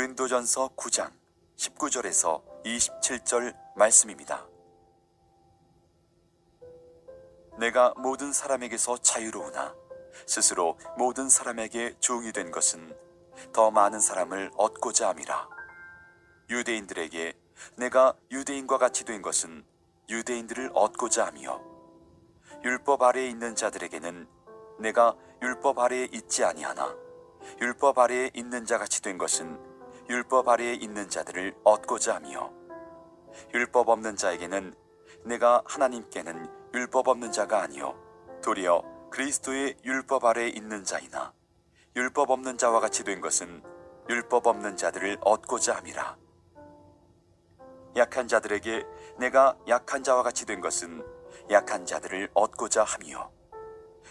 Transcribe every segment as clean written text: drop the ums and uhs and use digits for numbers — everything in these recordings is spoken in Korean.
고린도전서 9장 19절에서 27절 말씀입니다. 내가 모든 사람에게서 자유로우나 스스로 모든 사람에게 종이 된 것은 더 많은 사람을 얻고자 함이라. 유대인들에게 내가 유대인과 같이 된 것은 유대인들을 얻고자 함이요, 율법 아래에 있는 자들에게는 내가 율법 아래에 있지 아니하나 율법 아래에 있는 자 같이 된 것은 율법 아래에 있는 자들을 얻고자 함이요, 율법 없는 자에게는 내가 하나님께는 율법 없는 자가 아니요 도리어 그리스도의 율법 아래에 있는 자이나 율법 없는 자와 같이 된 것은 율법 없는 자들을 얻고자 함이라. 약한 자들에게 내가 약한 자와 같이 된 것은 약한 자들을 얻고자 함이요,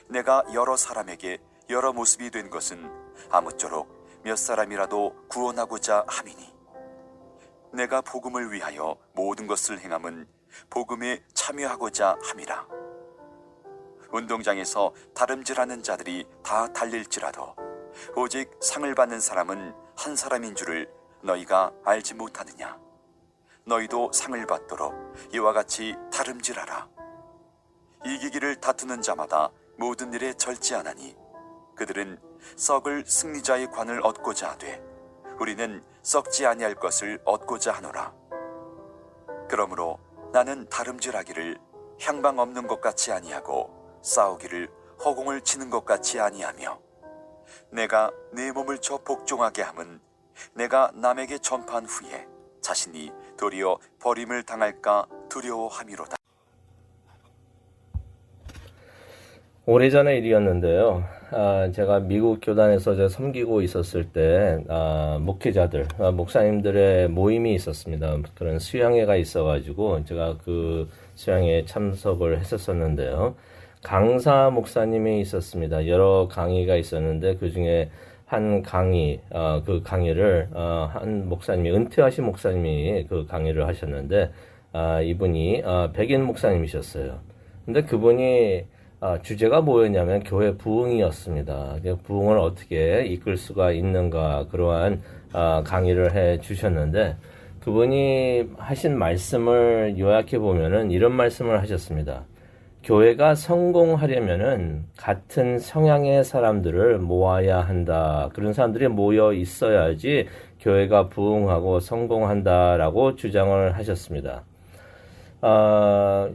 내가 여러 사람에게 여러 모습이 된 것은 아무쪼록 몇 사람이라도 구원하고자 함이니, 내가 복음을 위하여 모든 것을 행함은 복음에 참여하고자 함이라. 운동장에서 다름질하는 자들이 다 달릴지라도 오직 상을 받는 사람은 한 사람인 줄을 너희가 알지 못하느냐. 너희도 상을 받도록 이와 같이 다름질하라. 이기기를 다투는 자마다 모든 일에 절제하나니 그들은 썩을 승리자의 관을 얻고자 하되 우리는 썩지 아니할 것을 얻고자 하노라. 그러므로 나는 다름질하기를 향방 없는 것 같이 아니하고 싸우기를 허공을 치는 것 같이 아니하며, 내가 내 몸을 쳐 복종하게 함은 내가 남에게 전파한 후에 자신이 도리어 버림을 당할까 두려워함이로다. 오래전의 일이었는데요. 제가 미국 교단에서 섬기고 있었을 때 목회자들, 목사님들의 모임이 있었습니다. 그런 수양회가 있어가지고 제가 그 수양회에 참석을 했었는데요. 강사 목사님이 있었습니다. 여러 강의가 있었는데 그 중에 한 강의, 그 강의를 한 목사님이, 은퇴하신 목사님이 그 강의를 하셨는데 이분이 백인 목사님이셨어요. 근데 그분이 주제가 뭐였냐면 교회 부흥이었습니다. 부흥을 어떻게 이끌 수가 있는가, 그러한 강의를 해 주셨는데 그분이 하신 말씀을 요약해 보면은 이런 말씀을 하셨습니다. 교회가 성공하려면은 같은 성향의 사람들을 모아야 한다. 그런 사람들이 모여 있어야지 교회가 부흥하고 성공한다라고 주장을 하셨습니다.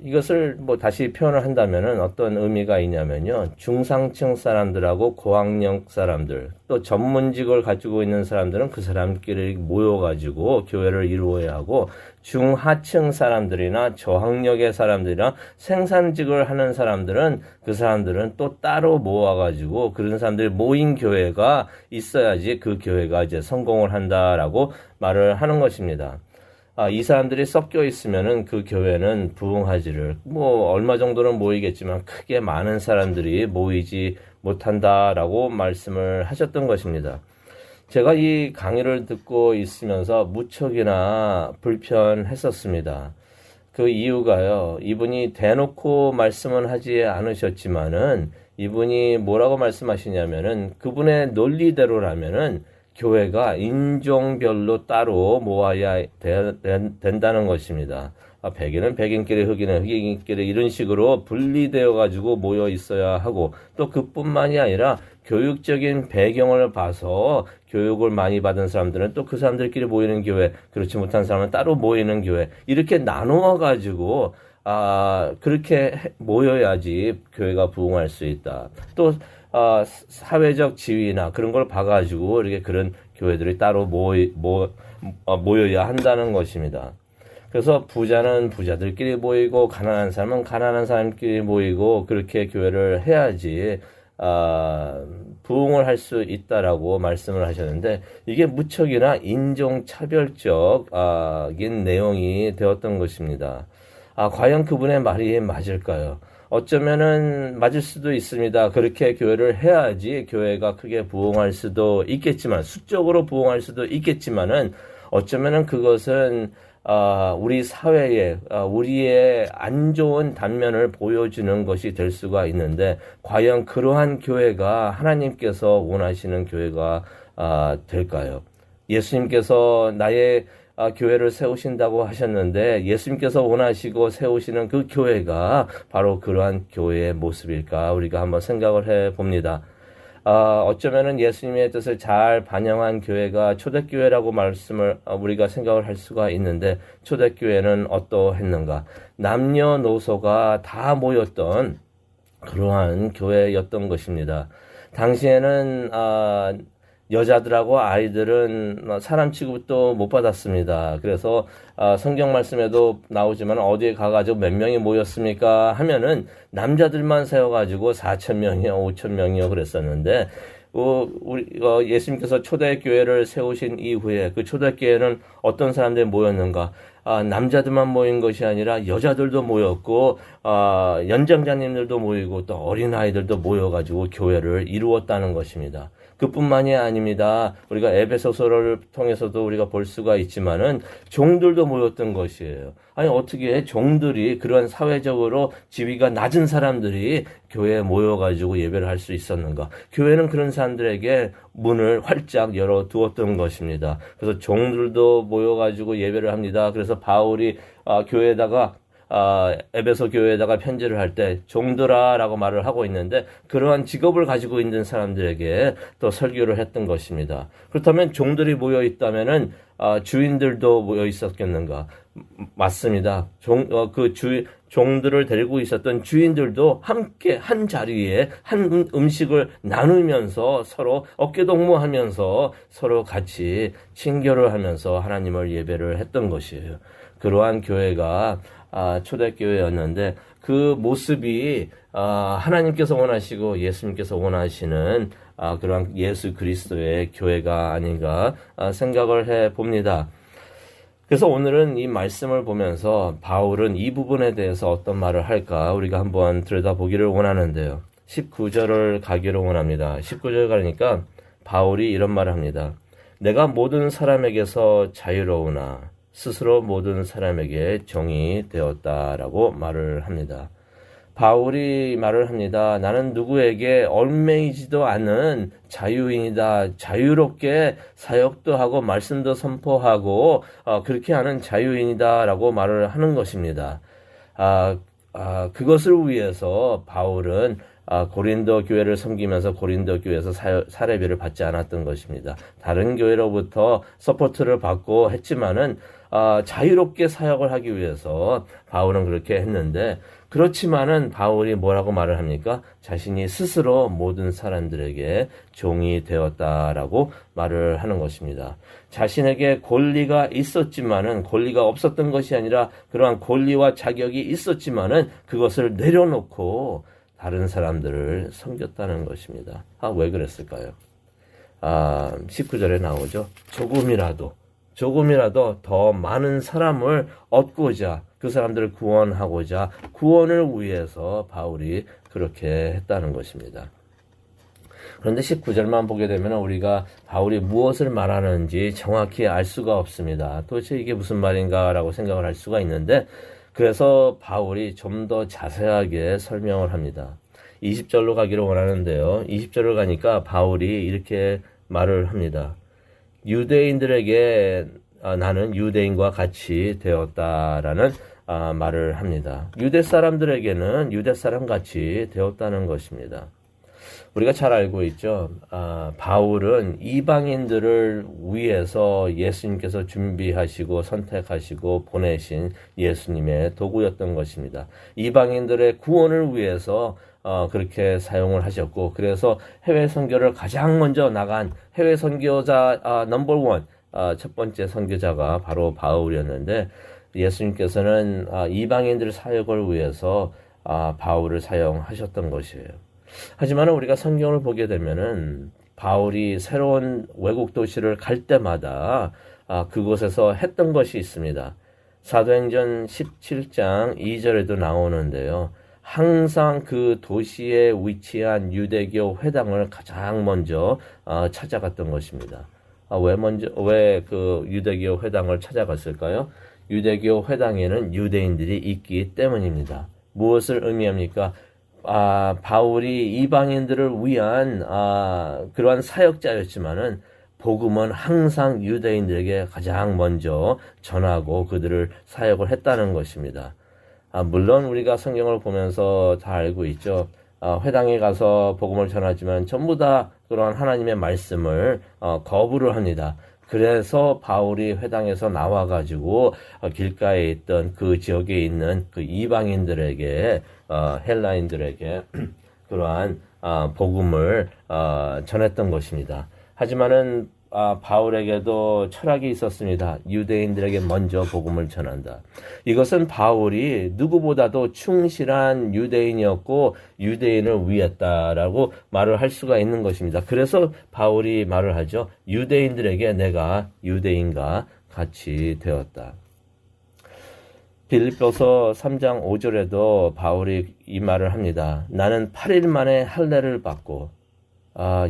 이것을 다시 표현을 한다면은 어떤 의미가 있냐면요. 중상층 사람들하고 고학력 사람들, 또 전문직을 가지고 있는 사람들은 그 사람끼리 모여가지고 교회를 이루어야 하고, 중하층 사람들이나 저학력의 사람들이나 생산직을 하는 사람들은 그 사람들은 또 따로 모아가지고 그런 사람들이 모인 교회가 있어야지 그 교회가 이제 성공을 한다라고 말을 하는 것입니다. 이 사람들이 섞여 있으면은 그 교회는 부흥하지를, 얼마 정도는 모이겠지만 크게 많은 사람들이 모이지 못한다라고 말씀을 하셨던 것입니다. 제가 이 강의를 듣고 있으면서 무척이나 불편했었습니다. 그 이유가요, 이분이 대놓고 말씀은 하지 않으셨지만은 이분이 뭐라고 말씀하시냐면은 그분의 논리대로라면은 교회가 인종별로 따로 모아야 된다는 것입니다. 백인은 백인끼리, 흑인은 흑인끼리 이런 식으로 분리되어 가지고 모여 있어야 하고, 또 그뿐만이 아니라 교육적인 배경을 봐서 교육을 많이 받은 사람들은 또 그 사람들끼리 모이는 교회, 그렇지 못한 사람은 따로 모이는 교회, 이렇게 나누어 가지고 그렇게 모여야지 교회가 부흥할 수 있다. 또 사회적 지위나 그런 걸 봐가지고 이렇게 그런 교회들이 따로 모여야 한다는 것입니다. 그래서 부자는 부자들끼리 모이고 가난한 사람은 가난한 사람끼리 모이고 그렇게 교회를 해야지 부흥을 할 수 있다라고 말씀을 하셨는데, 이게 무척이나 인종차별적인 내용이 되었던 것입니다. 과연 그분의 말이 맞을까요? 어쩌면은 맞을 수도 있습니다. 그렇게 교회를 해야지 교회가 크게 부흥할 수도 있겠지만, 수적으로 부흥할 수도 있겠지만은, 어쩌면은 그것은 우리 사회에 우리의 안 좋은 단면을 보여주는 것이 될 수가 있는데, 과연 그러한 교회가 하나님께서 원하시는 교회가 될까요? 예수님께서 나의 교회를 세우신다고 하셨는데 예수님께서 원하시고 세우시는 그 교회가 바로 그러한 교회의 모습일까 우리가 한번 생각을 해 봅니다. 어쩌면은 예수님의 뜻을 잘 반영한 교회가 초대교회라고 말씀을 우리가 생각을 할 수가 있는데 초대교회는 어떠했는가? 남녀노소가 다 모였던 그러한 교회였던 것입니다. 당시에는 여자들하고 아이들은 사람 취급도 못 받았습니다. 그래서 성경 말씀에도 나오지만 어디에 가가지고 몇 명이 모였습니까 하면은 남자들만 세워가지고 4,000명이요 5,000명이요 그랬었는데 예수님께서 초대교회를 세우신 이후에 그 초대교회는 어떤 사람들이 모였는가? 남자들만 모인 것이 아니라 여자들도 모였고 연장자님들도 모이고 또 어린아이들도 모여가지고 교회를 이루었다는 것입니다. 그뿐만이 아닙니다. 우리가 에베소서를 통해서도 우리가 볼 수가 있지만은 종들도 모였던 것이에요. 아니 어떻게 종들이 그런 사회적으로 지위가 낮은 사람들이 교회에 모여가지고 예배를 할 수 있었는가? 교회는 그런 사람들에게 문을 활짝 열어두었던 것입니다. 그래서 종들도 모여가지고 예배를 합니다. 그래서 바울이 교회에다가 에베소 교회에다가 편지를 할 때 종들아라고 말을 하고 있는데 그러한 직업을 가지고 있는 사람들에게 또 설교를 했던 것입니다. 그렇다면 종들이 모여 있다면은 주인들도 모여 있었겠는가? 맞습니다. 종들을 데리고 있었던 주인들도 함께 한 자리에 한 음식을 나누면서 서로 어깨동무하면서 서로 같이 친교를 하면서 하나님을 예배를 했던 것이에요. 그러한 교회가 초대교회였는데 그 모습이 하나님께서 원하시고 예수님께서 원하시는 그러한 예수 그리스도의 교회가 아닌가 생각을 해 봅니다. 그래서 오늘은 이 말씀을 보면서 바울은 이 부분에 대해서 어떤 말을 할까 우리가 한번 들여다보기를 원하는데요. 19절을 가기를 원합니다. 19절 가니까 바울이 이런 말을 합니다. 내가 모든 사람에게서 자유로우나 스스로 모든 사람에게 종이 되었다라고 말을 합니다. 바울이 말을 합니다. 나는 누구에게 얽매이지도 않은 자유인이다. 자유롭게 사역도 하고 말씀도 선포하고 그렇게 하는 자유인이다라고 말을 하는 것입니다. 그것을 위해서 바울은 고린도 교회를 섬기면서 고린도 교회에서 사례비를 받지 않았던 것입니다. 다른 교회로부터 서포트를 받고 했지만은 자유롭게 사역을 하기 위해서 바울은 그렇게 했는데 그렇지만은 바울이 뭐라고 말을 합니까? 자신이 스스로 모든 사람들에게 종이 되었다라고 말을 하는 것입니다. 자신에게 권리가 있었지만은 권리가 없었던 것이 아니라 그러한 권리와 자격이 있었지만은 그것을 내려놓고 다른 사람들을 섬겼다는 것입니다. 왜 그랬을까요? 19절에 나오죠. 조금이라도 더 많은 사람을 얻고자 그 사람들을 구원하고자 구원을 위해서 바울이 그렇게 했다는 것입니다. 그런데 19절만 보게 되면 우리가 바울이 무엇을 말하는지 정확히 알 수가 없습니다. 도대체 이게 무슨 말인가라고 생각을 할 수가 있는데 그래서 바울이 좀 더 자세하게 설명을 합니다. 20절로 가기를 원하는데요. 20절을 가니까 바울이 이렇게 말을 합니다. 유대인들에게 나는 유대인과 같이 되었다라는 말을 합니다. 유대 사람들에게는 유대 사람 같이 되었다는 것입니다. 우리가 잘 알고 있죠. 바울은 이방인들을 위해서 예수님께서 준비하시고 선택하시고 보내신 예수님의 도구였던 것입니다. 이방인들의 구원을 위해서 그렇게 사용을 하셨고 그래서 해외 선교를 가장 먼저 나간 해외 선교자 넘버 1 첫 번째 선교자가 바로 바울이었는데 예수님께서는 이방인들 사역을 위해서 바울을 사용하셨던 것이에요. 하지만 우리가 성경을 보게 되면은 바울이 새로운 외국 도시를 갈 때마다 그곳에서 했던 것이 있습니다. 사도행전 17장 2절에도 나오는데요. 항상 그 도시에 위치한 유대교 회당을 가장 먼저 찾아갔던 것입니다. 왜 그 유대교 회당을 찾아갔을까요? 유대교 회당에는 유대인들이 있기 때문입니다. 무엇을 의미합니까? 바울이 이방인들을 위한 그러한 사역자였지만은 복음은 항상 유대인들에게 가장 먼저 전하고 그들을 사역을 했다는 것입니다. 물론 우리가 성경을 보면서 다 알고 있죠. 회당에 가서 복음을 전하지만 전부 다 그러한 하나님의 말씀을 거부를 합니다. 그래서 바울이 회당에서 나와가지고 길가에 있던 그 지역에 있는 그 이방인들에게 헬라인들에게 그러한 복음을 전했던 것입니다. 하지만은 바울에게도 철학이 있었습니다. 유대인들에게 먼저 복음을 전한다. 이것은 바울이 누구보다도 충실한 유대인이었고 유대인을 위했다라고 말을 할 수가 있는 것입니다. 그래서 바울이 말을 하죠. 유대인들에게 내가 유대인과 같이 되었다. 빌립보서 3장 5절에도 바울이 이 말을 합니다. 나는 8일 만에 할례를 받고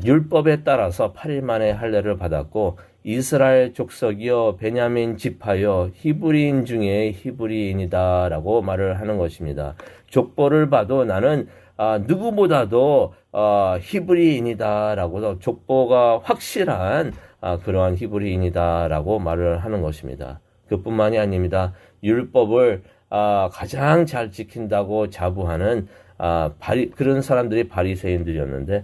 율법에 따라서 8일 만에 할례를 받았고 이스라엘 족속이여 베냐민 지파여 히브리인 중에 히브리인이다 라고 말을 하는 것입니다. 족보를 봐도 나는 누구보다도 히브리인이다 라고 족보가 확실한 그러한 히브리인이다 라고 말을 하는 것입니다. 그뿐만이 아닙니다. 율법을 가장 잘 지킨다고 자부하는 그런 사람들이 바리새인들이었는데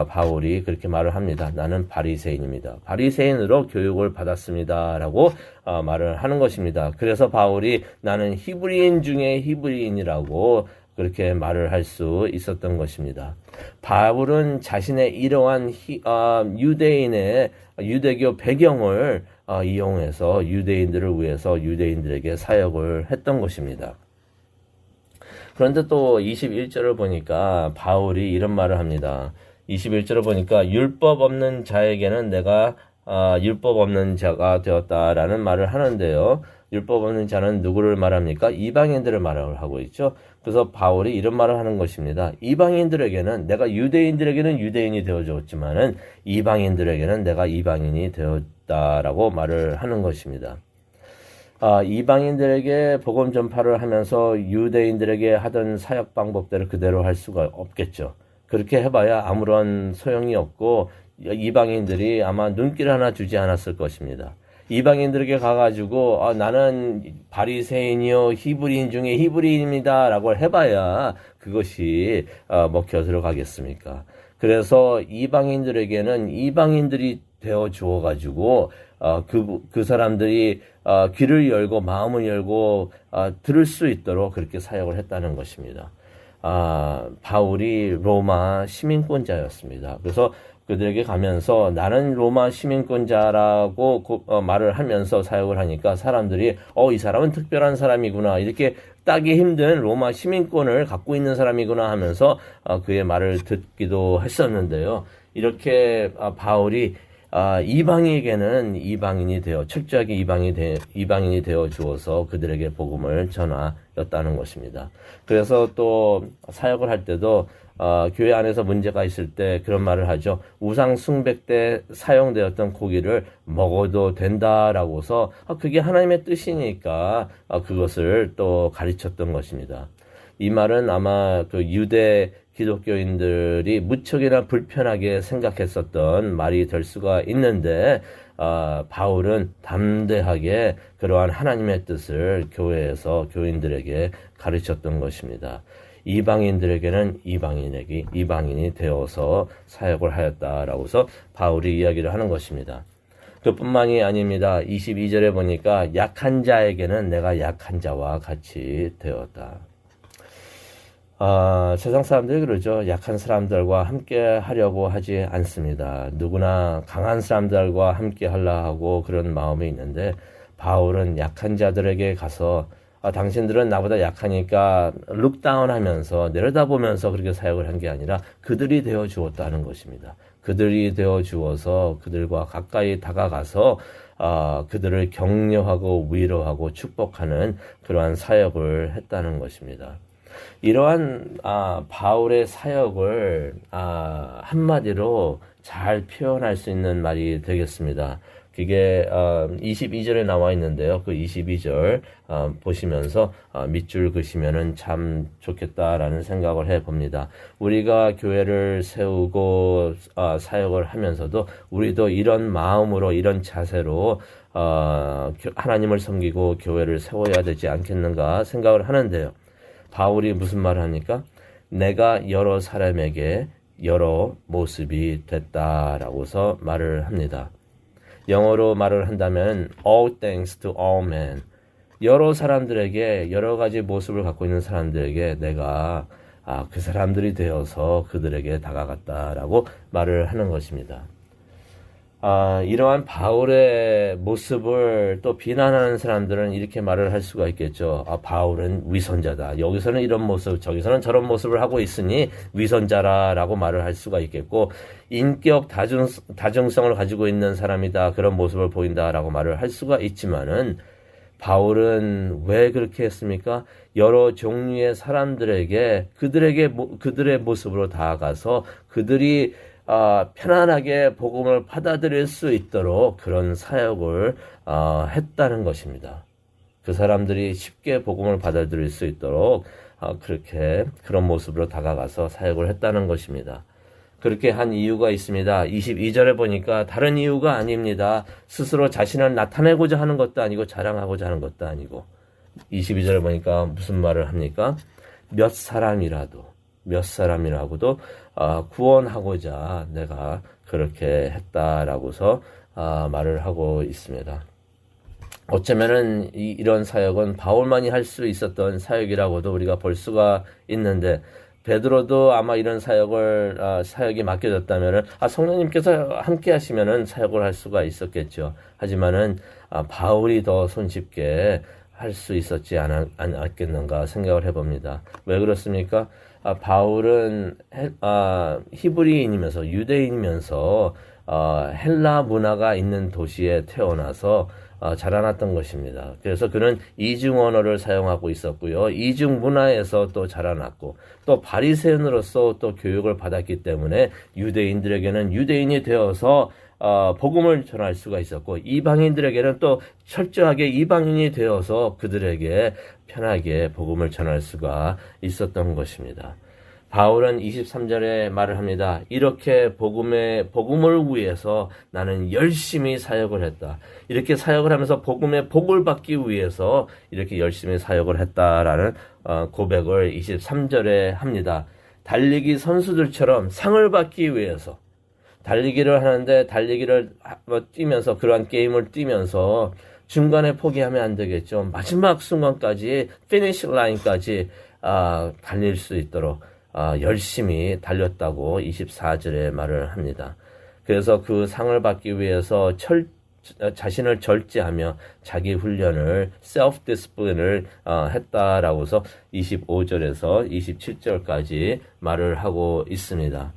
바울이 그렇게 말을 합니다. 나는 바리새인입니다. 바리새인으로 교육을 받았습니다. 라고 말을 하는 것입니다. 그래서 바울이 나는 히브리인 중에 히브리인이라고 그렇게 말을 할 수 있었던 것입니다. 바울은 자신의 이러한 유대인의 유대교 배경을 이용해서 유대인들을 위해서 유대인들에게 사역을 했던 것입니다. 그런데 또 21절을 보니까 바울이 이런 말을 합니다. 21절을 보니까 율법 없는 자에게는 내가 율법 없는 자가 되었다라는 말을 하는데요. 율법 없는 자는 누구를 말합니까? 이방인들을 말을 하고 있죠. 그래서 바울이 이런 말을 하는 것입니다. 이방인들에게는 내가 유대인들에게는 유대인이 되어줬지만은 이방인들에게는 내가 이방인이 되었다라고 말을 하는 것입니다. 이방인들에게 복음 전파를 하면서 유대인들에게 하던 사역 방법대로 그대로 할 수가 없겠죠. 그렇게 해봐야 아무런 소용이 없고 이방인들이 아마 눈길 하나 주지 않았을 것입니다. 이방인들에게 가가지고 나는 바리새인이요 히브리인 중에 히브리인입니다 라고 해봐야 그것이 먹혀 들어가겠습니까? 그래서 이방인들에게는 이방인들이 되어 주어가지고 그 사람들이 귀를 열고 마음을 열고 들을 수 있도록 그렇게 사역을 했다는 것입니다. 바울이 로마 시민권자였습니다. 그래서 그들에게 가면서 나는 로마 시민권자라고 말을 하면서 사역을 하니까 사람들이 이 사람은 특별한 사람이구나, 이렇게 따기 힘든 로마 시민권을 갖고 있는 사람이구나 하면서 그의 말을 듣기도 했었는데요. 이렇게 바울이 이방인에게는 이방인이 되어 철저하게 이방인이 되어 주어서 그들에게 복음을 전하였다는 것입니다. 그래서 또 사역을 할 때도 교회 안에서 문제가 있을 때 그런 말을 하죠. 우상 숭배 때 사용되었던 고기를 먹어도 된다라고서 그게 하나님의 뜻이니까 그것을 또 가르쳤던 것입니다. 이 말은 아마 그 유대 기독교인들이 무척이나 불편하게 생각했었던 말이 될 수가 있는데 바울은 담대하게 그러한 하나님의 뜻을 교회에서 교인들에게 가르쳤던 것입니다. 이방인들에게는 이방인이 되어서 사역을 하였다라고서 바울이 이야기를 하는 것입니다. 그뿐만이 아닙니다. 22절에 보니까 약한 자에게는 내가 약한 자와 같이 되었다. 세상 사람들이 그러죠. 약한 사람들과 함께 하려고 하지 않습니다. 누구나 강한 사람들과 함께 하려고 하고 그런 마음이 있는데 바울은 약한 자들에게 가서 당신들은 나보다 약하니까 룩다운 하면서 내려다보면서 그렇게 사역을 한 게 아니라 그들이 되어 주었다는 것입니다. 그들이 되어 주어서 그들과 가까이 다가가서 그들을 격려하고 위로하고 축복하는 그러한 사역을 했다는 것입니다. 이러한 바울의 사역을 한마디로 잘 표현할 수 있는 말이 되겠습니다. 그게 22절에 나와 있는데요. 그 22절 보시면서 밑줄 그시면은 참 좋겠다라는 생각을 해봅니다. 우리가 교회를 세우고 사역을 하면서도 우리도 이런 마음으로 이런 자세로 하나님을 섬기고 교회를 세워야 되지 않겠는가 생각을 하는데요. 바울이 무슨 말을 합니까? 내가 여러 사람에게 여러 모습이 됐다라고서 말을 합니다. 영어로 말을 한다면 all thanks to all men. 여러 사람들에게 여러 가지 모습을 갖고 있는 사람들에게 내가 그 사람들이 되어서 그들에게 다가갔다라고 말을 하는 것입니다. 이러한 바울의 모습을 또 비난하는 사람들은 이렇게 말을 할 수가 있겠죠. 바울은 위선자다. 여기서는 이런 모습, 저기서는 저런 모습을 하고 있으니 위선자라고 말을 할 수가 있겠고, 인격 다중성을 가지고 있는 사람이다. 그런 모습을 보인다라고 말을 할 수가 있지만은, 바울은 왜 그렇게 했습니까? 여러 종류의 사람들에게 그들의 모습으로 다가가서 그들이 편안하게 복음을 받아들일 수 있도록 그런 사역을 했다는 것입니다. 그 사람들이 쉽게 복음을 받아들일 수 있도록 그런 모습으로 다가가서 사역을 했다는 것입니다. 그렇게 한 이유가 있습니다. 22절에 보니까 다른 이유가 아닙니다. 스스로 자신을 나타내고자 하는 것도 아니고 자랑하고자 하는 것도 아니고, 22절에 보니까 무슨 말을 합니까? 몇 사람이라고도 구원하고자 내가 그렇게 했다라고서 말을 하고 있습니다. 어쩌면은 이런 사역은 바울만이 할 수 있었던 사역이라고도 우리가 볼 수가 있는데, 베드로도 아마 이런 사역이 맡겨졌다면은 성령님께서 함께 하시면은 사역을 할 수가 있었겠죠. 하지만은 바울이 더 손쉽게 할 수 있었지 않았겠는가 생각을 해봅니다. 왜 그렇습니까? 바울은 히브리인이면서 유대인이면서 헬라 문화가 있는 도시에 태어나서 자라났던 것입니다. 그래서 그는 이중 언어를 사용하고 있었고요. 이중 문화에서 또 자라났고, 또 바리새인으로서 또 교육을 받았기 때문에 유대인들에게는 유대인이 되어서 복음을 전할 수가 있었고, 이방인들에게는 또 철저하게 이방인이 되어서 그들에게 편하게 복음을 전할 수가 있었던 것입니다. 바울은 23절에 말을 합니다. 이렇게 복음을 위해서 나는 열심히 사역을 했다. 이렇게 사역을 하면서 복음의 복을 받기 위해서 이렇게 열심히 사역을 했다라는 고백을 23절에 합니다. 달리기 선수들처럼 상을 받기 위해서 달리기를 하는데, 달리기를 뛰면서, 그러한 게임을 뛰면서 중간에 포기하면 안 되겠죠. 마지막 순간까지, 피니시 라인까지 달릴 수 있도록 열심히 달렸다고 24절에 말을 합니다. 그래서 그 상을 받기 위해서 자신을 절제하며 자기 훈련을, self discipline을 했다라고서 25절에서 27절까지 말을 하고 있습니다.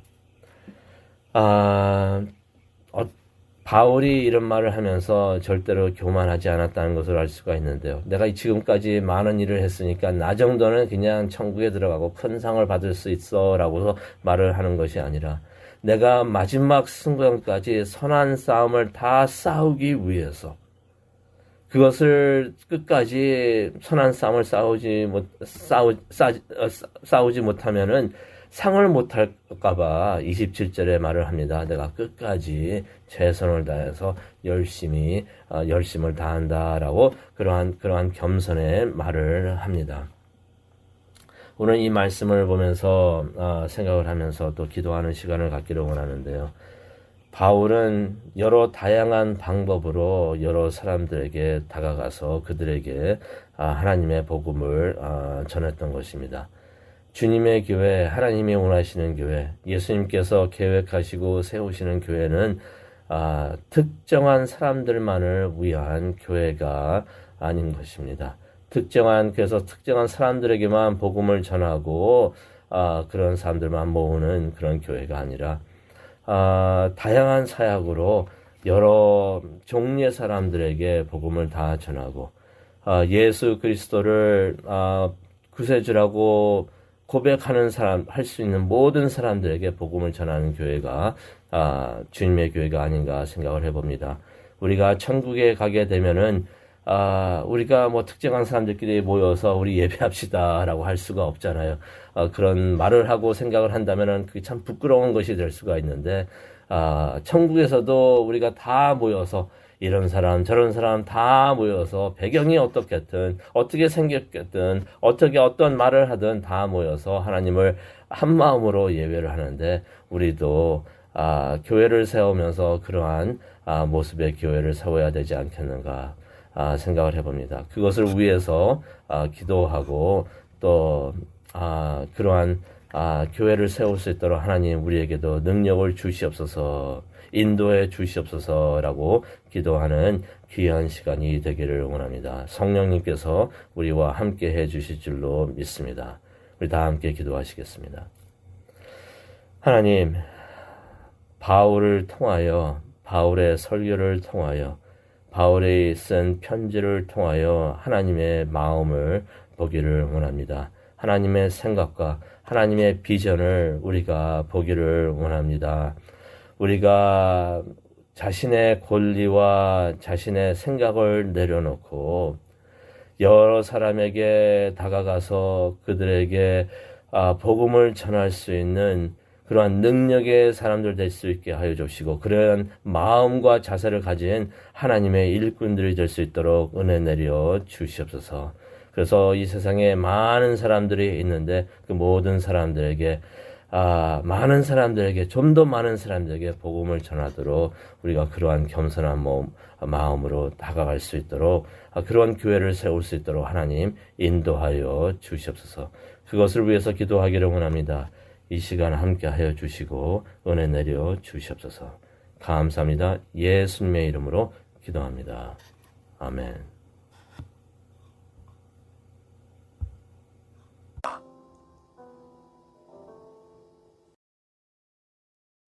바울이 이런 말을 하면서 절대로 교만하지 않았다는 것을 알 수가 있는데요. 내가 지금까지 많은 일을 했으니까 나 정도는 그냥 천국에 들어가고 큰 상을 받을 수 있어 라고서 말을 하는 것이 아니라, 내가 마지막 순간까지 선한 싸움을 다 싸우기 위해서, 그것을 끝까지 선한 싸움을 싸우지 못하면은 상을 못할까봐 27절에 말을 합니다. 내가 끝까지 최선을 다해서 열심을 다한다라고 그러한 겸손의 말을 합니다. 오늘 이 말씀을 보면서 생각을 하면서 또 기도하는 시간을 갖기를 원하는데요. 바울은 여러 다양한 방법으로 여러 사람들에게 다가가서 그들에게 하나님의 복음을 전했던 것입니다. 주님의 교회, 하나님이 원하시는 교회, 예수님께서 계획하시고 세우시는 교회는 특정한 사람들만을 위한 교회가 아닌 것입니다. 그래서 특정한 사람들에게만 복음을 전하고 그런 사람들만 모으는 그런 교회가 아니라 다양한 사역으로 여러 종류의 사람들에게 복음을 다 전하고 예수 그리스도를 구세주라고 고백하는 사람, 할 수 있는 모든 사람들에게 복음을 전하는 교회가 주님의 교회가 아닌가 생각을 해봅니다. 우리가 천국에 가게 되면은 우리가 뭐 특정한 사람들끼리 모여서 우리 예배합시다라고 할 수가 없잖아요. 그런 말을 하고 생각을 한다면은 그게 참 부끄러운 것이 될 수가 있는데, 천국에서도 우리가 다 모여서 이런 사람 저런 사람 다 모여서 배경이 어떻겠든 어떻게 생겼겠든 어떻게 어떤 말을 하든 다 모여서 하나님을 한 마음으로 예배를 하는데, 우리도 교회를 세우면서 그러한 모습의 교회를 세워야 되지 않겠는가 생각을 해봅니다. 그것을 위해서 기도하고 또 그러한 교회를 세울 수 있도록 하나님 우리에게도 능력을 주시옵소서, 인도해 주시옵소서라고 기도하는 귀한 시간이 되기를 원합니다. 성령님께서 우리와 함께 해 주실 줄로 믿습니다. 우리 다 함께 기도하시겠습니다. 하나님, 바울을 통하여, 바울의 설교를 통하여, 바울이 쓴 편지를 통하여 하나님의 마음을 보기를 원합니다. 하나님의 생각과 하나님의 비전을 우리가 보기를 원합니다. 우리가 자신의 권리와 자신의 생각을 내려놓고 여러 사람에게 다가가서 그들에게 복음을 전할 수 있는 그러한 능력의 사람들 될 수 있게 하여 주시고, 그러한 마음과 자세를 가진 하나님의 일꾼들이 될 수 있도록 은혜 내려 주시옵소서. 그래서 이 세상에 많은 사람들이 있는데 그 모든 사람들에게 좀 더 많은 사람들에게 복음을 전하도록 우리가 그러한 겸손한 마음으로 다가갈 수 있도록, 그러한 교회를 세울 수 있도록 하나님 인도하여 주시옵소서. 그것을 위해서 기도하기를 원합니다. 이 시간 함께 하여 주시고 은혜 내려 주시옵소서. 감사합니다. 예수님의 이름으로 기도합니다. 아멘.